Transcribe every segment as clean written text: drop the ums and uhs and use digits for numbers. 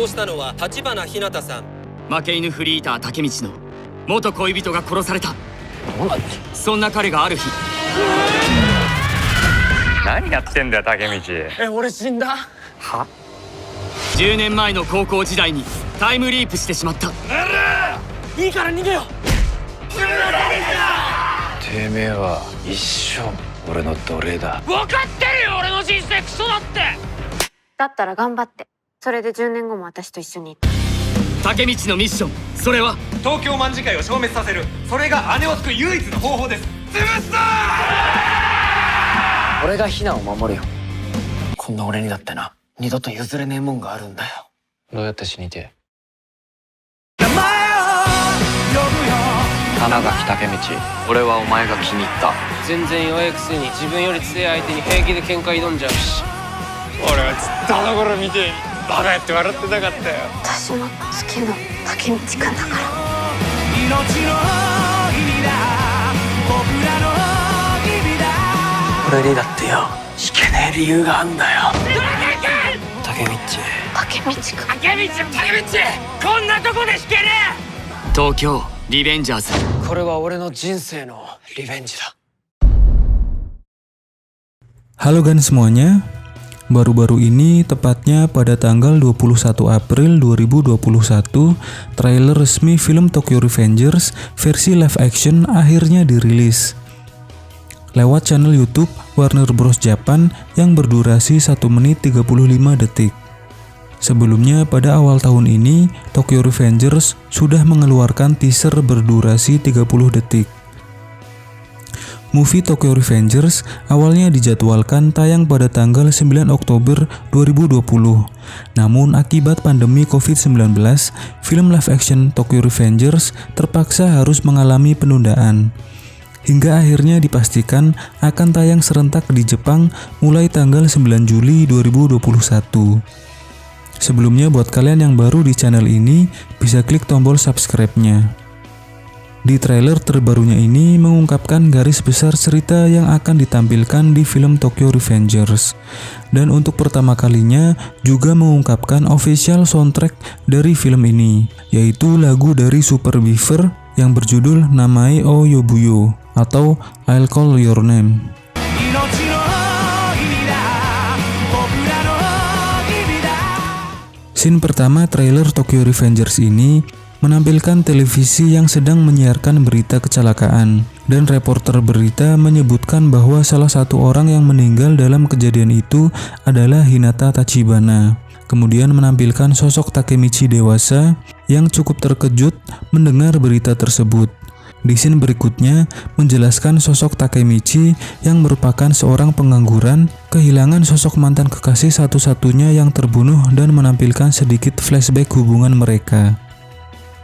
傷したのは立花ひなたさん。負け犬フリーター竹道の元恋人が殺された。そんな彼がある日。何やってんだよ竹道。俺死んだ。は10年前の高校時代にタイムリープしてしまった。いいから逃げよう。てめえは一生俺の奴隷だ。分かってるよ、俺の人生クソだって。だったら頑張って。それで10年後も私と一緒にいて。竹道のミッション、それは東京卍會を消滅させる。それが姉を救う唯一の方法です。潰すぞ。俺がヒナを守るよ。こんな俺にだってな、二度と譲れねえもんがあるんだよ。どうやって死にてえ？花垣竹道、俺はお前が気に入った。全然弱いくせに自分より強い相手に平気で喧嘩挑んじゃうし。俺はずっとあの頃見てバカやって笑ってたかったよ。私の好きな竹道くんだから。俺にだってよ、引けねえ理由があんだよ。竹道くん。こんなとこで引けねえ。東京リベンジャーズ。これは俺の人生のリベンジだ。 Halo gan semuanya. Baru-baru ini, tepatnya pada tanggal 21 April 2021, trailer resmi film Tokyo Revengers versi live action akhirnya dirilis lewat channel YouTube Warner Bros Japan yang berdurasi 1 menit 35 detik. Sebelumnya pada awal tahun ini, Tokyo Revengers sudah mengeluarkan teaser berdurasi 30 detik. Movie Tokyo Revengers awalnya dijadwalkan tayang pada tanggal 9 Oktober 2020. Namun akibat pandemi COVID-19, film live action Tokyo Revengers terpaksa harus mengalami penundaan. Hingga akhirnya dipastikan akan tayang serentak di Jepang mulai tanggal 9 Juli 2021. Sebelumnya buat kalian yang baru di channel ini, bisa klik tombol subscribe-nya. Di trailer terbarunya ini mengungkapkan garis besar cerita yang akan ditampilkan di film Tokyo Revengers. Dan untuk pertama kalinya juga mengungkapkan official soundtrack dari film ini, yaitu lagu dari Super Beaver yang berjudul Namae o Yobuyo atau I'll Call Your Name. Scene pertama trailer Tokyo Revengers ini menampilkan televisi yang sedang menyiarkan berita kecelakaan, dan reporter berita menyebutkan bahwa salah satu orang yang meninggal dalam kejadian itu adalah Hinata Tachibana. Kemudian menampilkan sosok Takemichi dewasa yang cukup terkejut mendengar berita tersebut. Di scene berikutnya menjelaskan sosok Takemichi yang merupakan seorang pengangguran, kehilangan sosok mantan kekasih satu-satunya yang terbunuh dan menampilkan sedikit flashback hubungan mereka.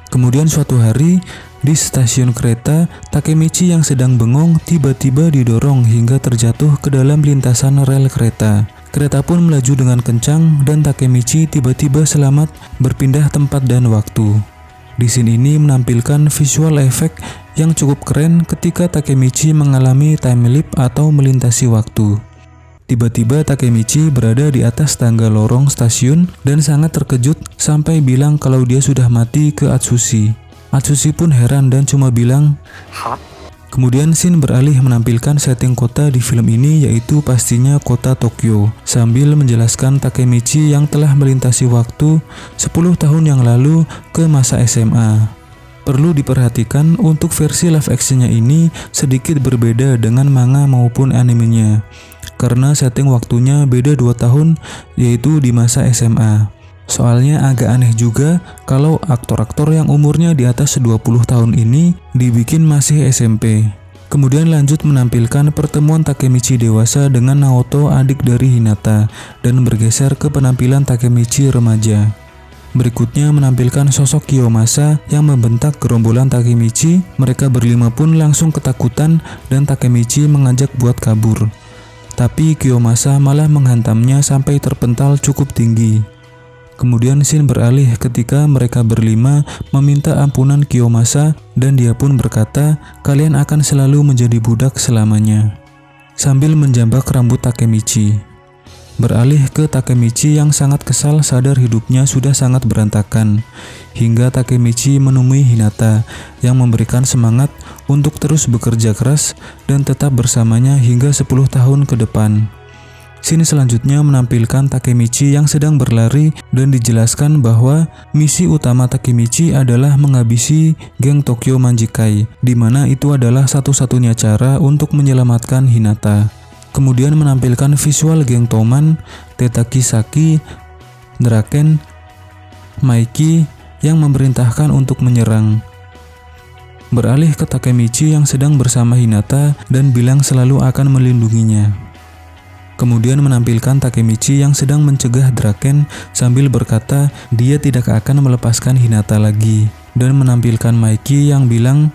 Kemudian suatu hari, di stasiun kereta, Takemichi yang sedang bengong tiba-tiba didorong hingga terjatuh ke dalam lintasan rel kereta. Kereta pun melaju dengan kencang dan Takemichi tiba-tiba selamat berpindah tempat dan waktu. Di scene ini menampilkan visual effect yang cukup keren ketika Takemichi mengalami time leap atau melintasi waktu. Tiba-tiba Takemichi berada di atas tangga lorong stasiun dan sangat terkejut sampai bilang kalau dia sudah mati ke Atsushi. Atsushi pun heran dan cuma bilang, "Hah?" Kemudian scene beralih menampilkan setting kota di film ini, yaitu pastinya kota Tokyo, sambil menjelaskan Takemichi yang telah melintasi waktu 10 tahun yang lalu ke masa SMA. Perlu diperhatikan untuk versi live actionnya ini sedikit berbeda dengan manga maupun animenya, karena setting waktunya beda 2 tahun, yaitu di masa SMA. Soalnya agak aneh juga kalau aktor-aktor yang umurnya di atas 20 tahun ini dibikin masih SMP. Kemudian lanjut menampilkan pertemuan Takemichi dewasa dengan Naoto, adik dari Hinata, dan bergeser ke penampilan Takemichi remaja. Berikutnya menampilkan sosok Kiyomasa yang membentak gerombolan Takemichi. Mereka berlima pun langsung ketakutan dan Takemichi mengajak buat kabur. Tapi Kiyomasa malah menghantamnya sampai terpental cukup tinggi. Kemudian scene beralih ketika mereka berlima meminta ampunan Kiyomasa dan dia pun berkata, "Kalian akan selalu menjadi budak selamanya," sambil menjambak rambut Takemichi. beralih ke Takemichi yang sangat kesal sadar hidupnya sudah sangat berantakan. Hingga Takemichi menemui Hinata yang memberikan semangat untuk terus bekerja keras dan tetap bersamanya hingga 10 tahun ke depan. Scene selanjutnya menampilkan Takemichi yang sedang berlari dan dijelaskan bahwa misi utama Takemichi adalah menghabisi geng Tokyo Manjikai, di mana itu adalah satu-satunya cara untuk menyelamatkan Hinata. Kemudian menampilkan visual geng Toman, Tetaki Saki, Draken, Maiki yang memerintahkan untuk menyerang. Beralih ke Takemichi yang sedang bersama Hinata dan bilang selalu akan melindunginya. Kemudian menampilkan Takemichi yang sedang mencegah Draken sambil berkata dia tidak akan melepaskan Hinata lagi. Dan menampilkan Maiki yang bilang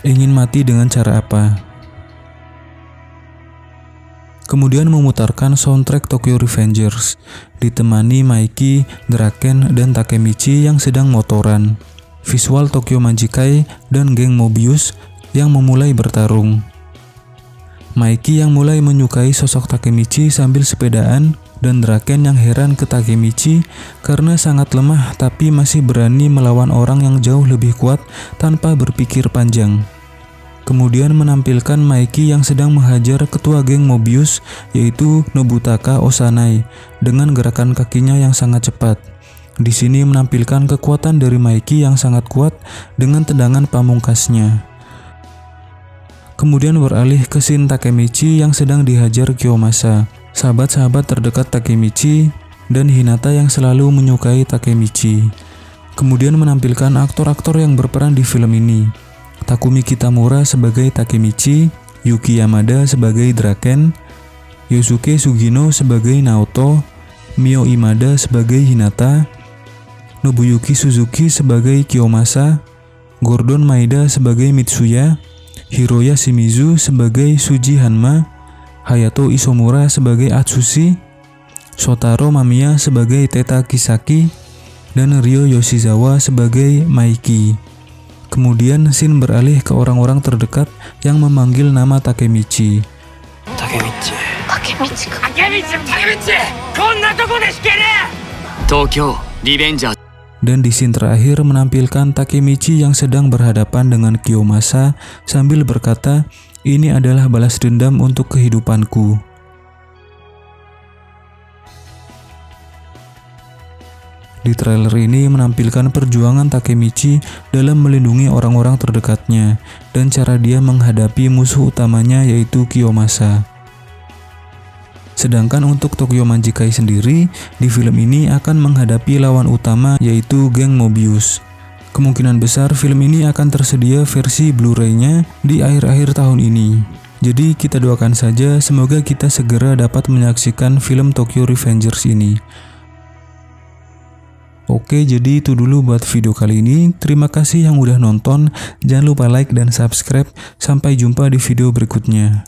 ingin mati dengan cara apa. Kemudian memutarkan soundtrack Tokyo Revengers, ditemani Maiki, Draken, dan Takemichi yang sedang motoran. Visual Tokyo Manjikai dan geng Mobius yang memulai bertarung. Maiki yang mulai menyukai sosok Takemichi sambil sepedaan, dan Draken yang heran ke Takemichi karena sangat lemah tapi masih berani melawan orang yang jauh lebih kuat tanpa berpikir panjang. Kemudian menampilkan Maiki yang sedang menghajar ketua geng Mobius yaitu Nobutaka Osanai dengan gerakan kakinya yang sangat cepat. Di sini menampilkan kekuatan dari Maiki yang sangat kuat dengan tendangan pamungkasnya. Kemudian beralih ke scene Takemichi yang sedang dihajar Kiyomasa, sahabat-sahabat terdekat Takemichi dan Hinata yang selalu menyukai Takemichi. Kemudian menampilkan aktor-aktor yang berperan di film ini. Takumi Kitamura sebagai Takemichi, Yuki Yamada sebagai Draken, Yosuke Sugino sebagai Naoto, Mio Imada sebagai Hinata, Nobuyuki Suzuki sebagai Kiyomasa, Gordon Maeda sebagai Mitsuya, Hiroya Shimizu sebagai Suji Hanma, Hayato Isomura sebagai Atsushi, Shotaro Mamiya sebagai Teta Kisaki, dan Ryo Yoshizawa sebagai Maiki. Kemudian scene beralih ke orang-orang terdekat yang memanggil nama Takemichi. Tokyo Revengers. Dan di scene terakhir menampilkan Takemichi yang sedang berhadapan dengan Kiyomasa sambil berkata, "Ini adalah balas dendam untuk kehidupanku." Di trailer ini menampilkan perjuangan Takemichi dalam melindungi orang-orang terdekatnya dan cara dia menghadapi musuh utamanya yaitu Kiyomasa. Sedangkan untuk Tokyo Manjikai sendiri, di film ini akan menghadapi lawan utama yaitu geng Mobius. Kemungkinan besar film ini akan tersedia versi Blu-ray-nya di akhir-akhir tahun ini. Jadi kita doakan saja semoga kita segera dapat menyaksikan film Tokyo Revengers ini. Oke, jadi itu dulu buat video kali ini. Terima kasih yang udah nonton. Jangan lupa like dan subscribe. Sampai jumpa di video berikutnya.